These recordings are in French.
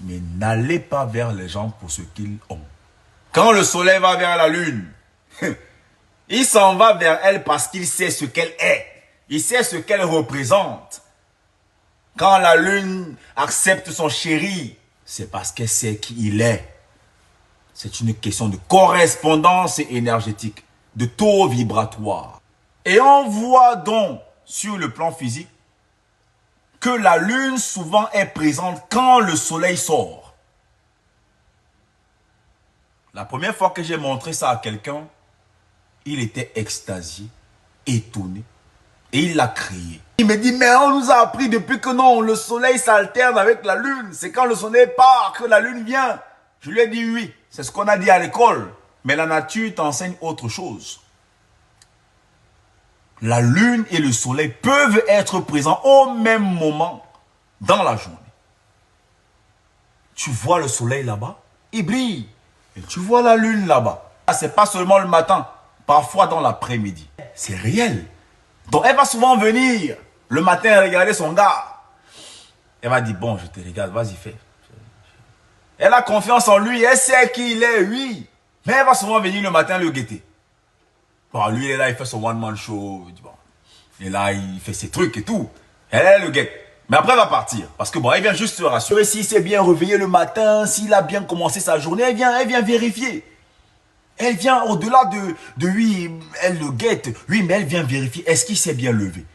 Mais n'allez pas vers les gens pour ce qu'ils ont. Quand le soleil va vers la lune, il s'en va vers elle parce qu'il sait ce qu'elle est. Il sait ce qu'elle représente. Quand la lune accepte son chéri, c'est parce qu'elle sait qui il est. C'est une question de correspondance énergétique, de taux vibratoire. Et on voit donc sur le plan physique que la lune souvent est présente quand le soleil sort. La première fois que j'ai montré ça à quelqu'un, il était extasié, étonné, et il l'a crié. Il me dit, mais on nous a appris depuis que non, le soleil s'alterne avec la lune. C'est quand le soleil part que la lune vient. Je lui ai dit oui, c'est ce qu'on a dit à l'école. Mais la nature t'enseigne autre chose. La lune et le soleil peuvent être présents au même moment dans la journée. Tu vois le soleil là-bas, il brille. Et tu vois la lune là-bas. C'est pas seulement le matin, parfois dans l'après-midi. C'est réel. Donc elle va souvent venir le matin regarder son gars. Elle va dire, bon, je te regarde, vas-y, fais. Elle a confiance en lui, elle sait qui il est, oui. Mais elle va souvent venir le matin le guetter. Bon, lui, il est là, il fait son one-man show. Bon. Et là, il fait ses trucs et tout. Elle le guette. Mais après, elle va partir. Parce que bon, elle vient juste se rassurer s'il s'est bien réveillé le matin, s'il a bien commencé sa journée. Elle vient vérifier. Elle vient au-delà de oui, elle le guette. Oui, mais elle vient vérifier. Est-ce qu'il s'est bien levé?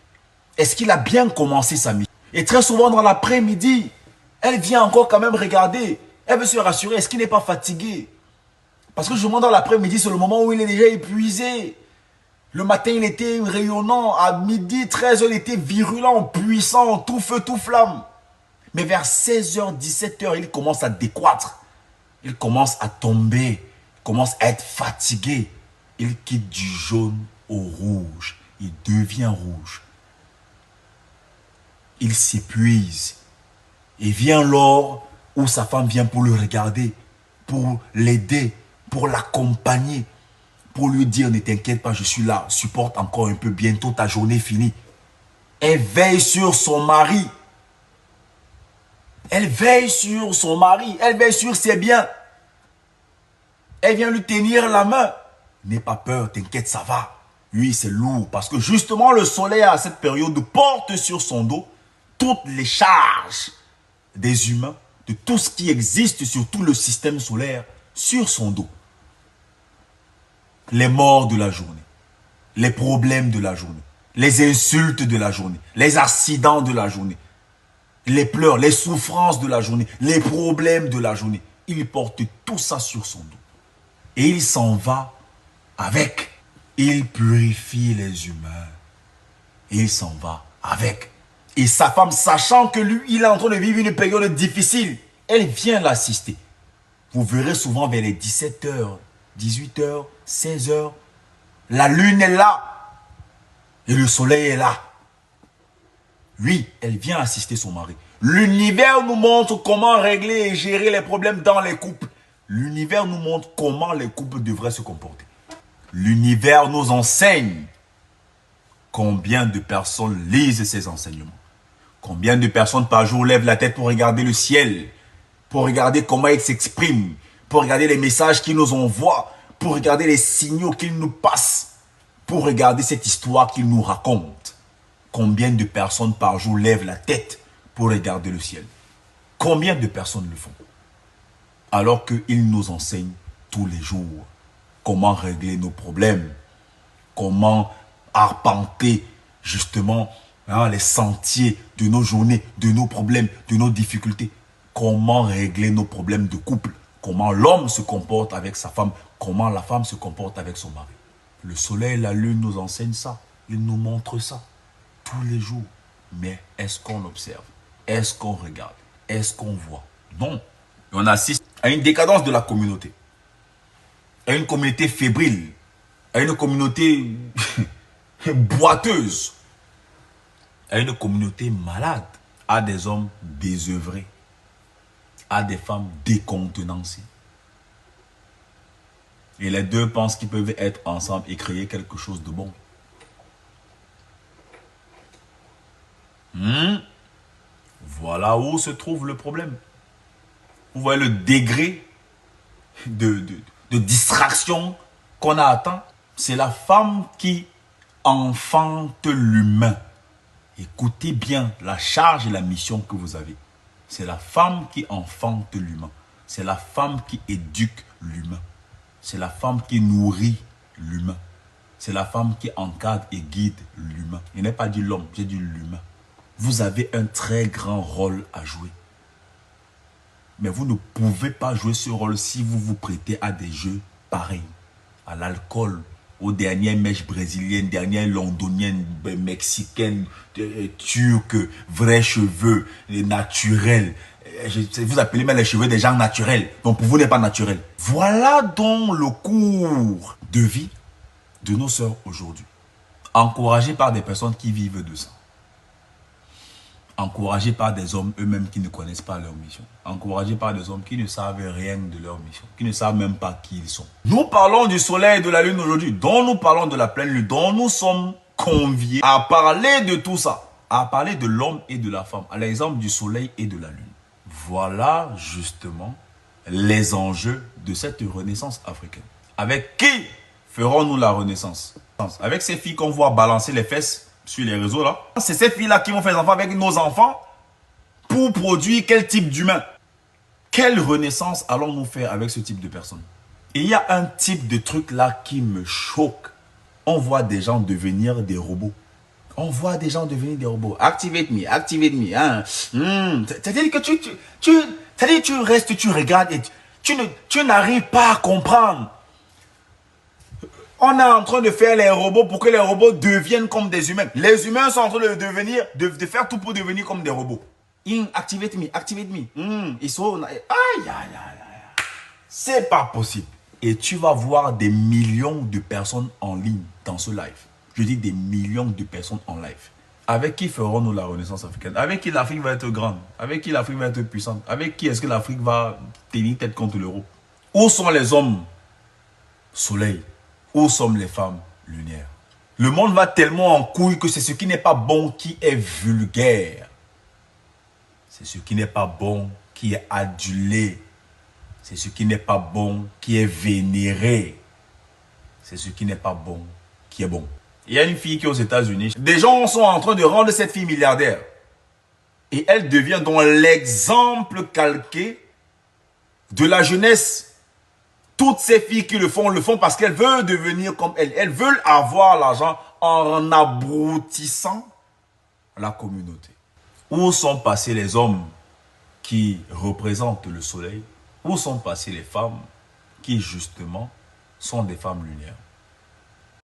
Est-ce qu'il a bien commencé sa mission? Et très souvent dans l'après-midi, elle vient encore quand même regarder. Elle veut se rassurer. Est-ce qu'il n'est pas fatigué? Parce que je monte dans l'après-midi, c'est le moment où il est déjà épuisé. Le matin, il était rayonnant. À midi, 13 h, il était virulent, puissant, tout feu, tout flamme. Mais vers 16 h, 17 h, il commence à décroître. Il commence à tomber. Il commence à être fatigué. Il quitte du jaune au rouge. Il devient rouge. Il s'épuise. Et vient l'heure où sa femme vient pour le regarder, pour l'aider, pour l'accompagner, pour lui dire, ne t'inquiète pas, je suis là, supporte encore un peu, bientôt ta journée est finie. Elle veille sur son mari. Elle veille sur son mari, elle veille sur ses biens. Elle vient lui tenir la main. N'aie pas peur, t'inquiète, ça va. Oui, c'est lourd, parce que justement le soleil à cette période porte sur son dos toutes les charges des humains, de tout ce qui existe sur tout le système solaire, sur son dos. Les morts de la journée, les problèmes de la journée, les insultes de la journée, les accidents de la journée, les pleurs, les souffrances de la journée, les problèmes de la journée. Il porte tout ça sur son dos. Et il s'en va avec. Il purifie les humains. Et il s'en va avec. Et sa femme, sachant que lui, il est en train de vivre une période difficile, elle vient l'assister. Vous verrez souvent vers les 17 h, 18 h, 16 h, la lune est là. Et le soleil est là. Oui, elle vient assister son mari. L'univers nous montre comment régler et gérer les problèmes dans les couples. L'univers nous montre comment les couples devraient se comporter. L'univers nous enseigne. Combien de personnes lisent ces enseignements? Combien de personnes par jour lèvent la tête pour regarder le ciel, pour regarder comment il s'exprime, pour regarder les messages qu'il nous envoie, pour regarder les signaux qu'il nous passe, pour regarder cette histoire qu'il nous raconte? Combien de personnes par jour lèvent la tête pour regarder le ciel? Combien de personnes le font? Alors qu'il nous enseigne tous les jours comment régler nos problèmes, comment arpenter justement les sentiers de nos journées, de nos problèmes, de nos difficultés. Comment régler nos problèmes de couple, comment l'homme se comporte avec sa femme, comment la femme se comporte avec son mari. Le soleil et la lune nous enseignent ça, ils nous montrent ça tous les jours. Mais est-ce qu'on observe? Est-ce qu'on regarde? Est-ce qu'on voit? Non. Et on assiste à une décadence de la communauté, à une communauté fébrile, à une communauté boiteuse, à une communauté malade, à des hommes désœuvrés, à des femmes décontenancées. Et les deux pensent qu'ils peuvent être ensemble et créer quelque chose de bon. Voilà où se trouve le problème. Vous voyez le degré de distraction qu'on a atteint. C'est la femme qui enfante l'humain. Écoutez bien la charge et la mission que vous avez. C'est la femme qui enfante l'humain. C'est la femme qui éduque l'humain. C'est la femme qui nourrit l'humain. C'est la femme qui encadre et guide l'humain. Je n'ai pas dit l'homme, j'ai dit l'humain. Vous avez un très grand rôle à jouer. Mais vous ne pouvez pas jouer ce rôle si vous vous prêtez à des jeux pareils. À l'alcool, aux dernières mèches brésiliennes, dernières londoniennes, mexicaines, turques, vrais cheveux, naturels. Vous appelez même les cheveux des gens naturels. Donc pour vous n'est pas naturel. Voilà donc le cours de vie de nos sœurs aujourd'hui. Encouragées par des personnes qui vivent de ça. Encouragés par des hommes eux-mêmes qui ne connaissent pas leur mission. Encouragés par des hommes qui ne savent rien de leur mission. Qui ne savent même pas qui ils sont. Nous parlons du soleil et de la lune aujourd'hui. Dont nous parlons de la pleine lune. Dont nous sommes conviés à parler de tout ça. À parler de l'homme et de la femme. À l'exemple du soleil et de la lune. Voilà justement les enjeux de cette renaissance africaine. Avec qui ferons-nous la renaissance? Avec ces filles qu'on voit balancer les fesses sur les réseaux là. C'est ces filles-là qui vont faire des enfants avec nos enfants pour produire quel type d'humain? Quelle renaissance allons-nous faire avec ce type de personnes? Et il y a un type de truc là qui me choque. On voit des gens devenir des robots. On voit des gens devenir des robots. Activate me, activate me. Hein. C'est-à-dire que tu restes, tu regardes et tu n'arrives pas à comprendre. On est en train de faire les robots pour que les robots deviennent comme des humains. Les humains sont en train de devenir, de faire tout pour devenir comme des robots. Activate me, activate me. Ils sont... Aïe, aïe, aïe, aïe. C'est pas possible. Et tu vas voir des millions de personnes en ligne dans ce live. Je dis des millions de personnes en live. Avec qui ferons-nous la renaissance africaine? Avec qui l'Afrique va être grande? Avec qui l'Afrique va être puissante? Avec qui est-ce que l'Afrique va tenir tête contre l'Europe? Où sont les hommes soleil? Où sont les femmes lumière? Le monde va tellement en couille que c'est ce qui n'est pas bon qui est vulgaire. C'est ce qui n'est pas bon qui est adulé. C'est ce qui n'est pas bon qui est vénéré. C'est ce qui n'est pas bon qui est bon. Il y a une fille qui est aux États-Unis. Des gens sont en train de rendre cette fille milliardaire. Et elle devient donc l'exemple calqué de la jeunesse. Toutes ces filles qui le font parce qu'elles veulent devenir comme elle. Elles veulent avoir l'argent en abroutissant la communauté. Où sont passés les hommes qui représentent le soleil? Où sont passées les femmes qui justement sont des femmes lumières?